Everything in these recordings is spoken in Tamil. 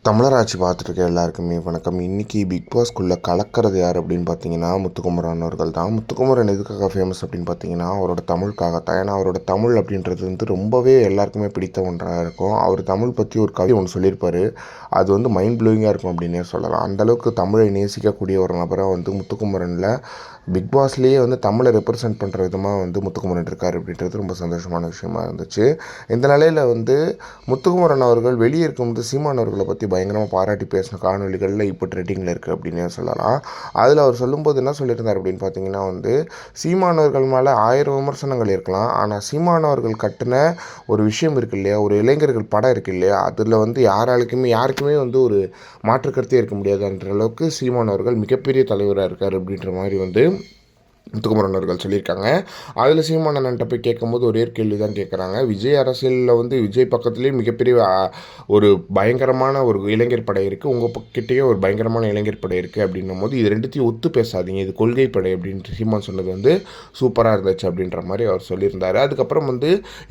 தமிழராட்சி பார்த்துருக்க எல்லாருக்குமே வணக்கம். இன்றைக்கி பிக் பாஸ்க்குள்ளே கலக்கிறது யார் அப்படின்னு பார்த்தீங்கன்னா முத்துக்குமரன் அவர்கள் தான். முத்துக்குமரன் எதுக்காக ஃபேமஸ் அப்படின்னு பார்த்தீங்கன்னா அவரோட தமிழுக்காகத்தான். ஏன்னா அவரோட தமிழ் அப்படின்றது ரொம்பவே எல்லாருக்குமே பிடித்த ஒன்றாக இருக்கும். அவர் தமிழ் பற்றி ஒரு கவி ஒன்று சொல்லியிருப்பார். அது மைண்ட் ப்ளோயிங்காக இருக்கும் அப்படின்னே சொல்லலாம். அந்தளவுக்கு தமிழை நேசிக்கக்கூடிய ஒரு நபராக முத்துக்குமரனில் பிக் பாஸ்லேயே தமிழை ரெப்ரசன்ட் பண்ணுற விதமாக முத்துக்குமரன் இருக்கார் அப்படின்றது ரொம்ப சந்தோஷமான விஷயமா இருந்துச்சு. இந்த நிலையில் முத்துக்குமரன் அவர்கள் வெளியே இருக்கும்போது சீமான் அவர்களை பற்றி பயங்கரமாக பாராட்டி பேசின காணொலிகளில் இப்போ ட்ரெண்டிங்கில் இருக்குது அப்படின்னே சொல்லலாம். அதில் அவர் சொல்லும்போது என்ன சொல்லியிருந்தார் அப்படின்னு பார்த்தீங்கன்னா சீமானவர்கள் மேலே 1000 விமர்சனங்கள் இருக்கலாம், ஆனால் சீமானவர்கள் கட்டின ஒரு விஷயம் இருக்கு இல்லையா, ஒரு இளைஞர்கள் படம் இருக்குது இல்லையா, அதில் யாருக்குமே ஒரு மாற்று கருத்தே இருக்க முடியாதுன்ற அளவுக்கு சீமானவர்கள் மிகப்பெரிய தலைவராக இருக்கார் அப்படின்ற மாதிரி முத்துக்குமரன் அவர்கள் சொல்லியிருக்காங்க. அதில் சீமான் அண்ணன்ட்ட போய் கேட்கும்போது ஒரே கேள்வி தான் கேட்குறாங்க. விஜய் அரசியலில் விஜய் பக்கத்துலேயே மிகப்பெரிய ஒரு பயங்கரமான ஒரு இளைஞர் படை இருக்குது, உங்கள் பக்கிட்டேயே ஒரு பயங்கரமான இளைஞர் படை இருக்குது அப்படின்னும் போது இது ரெண்டுத்தையும் ஒத்து பேசாதீங்க, இது கொள்கை படை அப்படின்ட்டு சீமான் சொன்னது சூப்பராக இருந்துச்சு அப்படின்ற மாதிரி அவர் சொல்லியிருந்தார். அதுக்கப்புறம்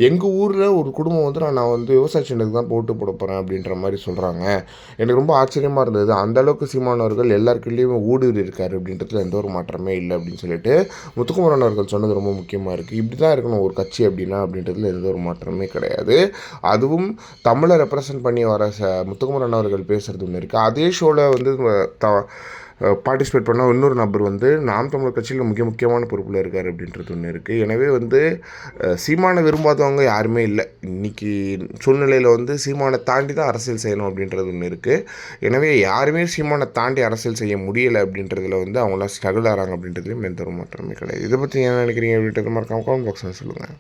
எங்கள் ஊரில் ஒரு குடும்பம் நான் விவசாய சின்னத்துக்கு தான் போட்டு போட போகிறேன் அப்படின்ற மாதிரி சொல்கிறாங்க. எனக்கு ரொம்ப ஆச்சரியமாக இருந்தது. அந்தளவுக்கு சீமானவர்கள் எல்லாருக்குள்ளேயுமே ஊடுருவி இருக்கார் அப்படின்றதுல எந்த ஒரு மாற்றமே இல்லை அப்படின்னு சொல்லிட்டு முத்துக்குமரன் அவர்கள் சொன்னது ரொம்ப முக்கியமாக இருக்குது. இப்படி தான் இருக்கணும் ஒரு கட்சி அப்படின்றதுல எந்த ஒரு மாற்றமே கிடையாது. அதுவும் தமிழை ரெப்ரசன்ட் பண்ணி வர முத்துக்குமரன் அவர்கள் பேசுகிறது ஒன்று இருக்குது. அதே ஷோவில் பார்ட்டிசிபேட் பண்ணால் இன்னொரு நபர் நாம் தமிழர் கட்சியில் முக்கியமான பொறுப்பில் இருக்கார் அப்படின்றது ஒன்று இருக்குது. எனவே சீமானை விரும்பாதவங்க யாருமே இல்லை. இன்றைக்கி சூழ்நிலையில் சீமானை தாண்டி தான் அரசியல் செய்யணும் அப்படின்றது ஒன்று இருக்குது. எனவே யாருமே சீமானை தாண்டி அரசியல் செய்ய முடியலை அப்படின்றதுல அவங்களாம் ஸ்ட்ரகிள் ஆகிறாங்க அப்படின்றதுலையும் எந்த ஒரு மாற்றமே கிடையாது. இதை பற்றி என்ன நினைக்கிறீங்க அப்படின்றது மறக்காம கமெண்ட் பாக்ஸில் சொல்லுங்கள்.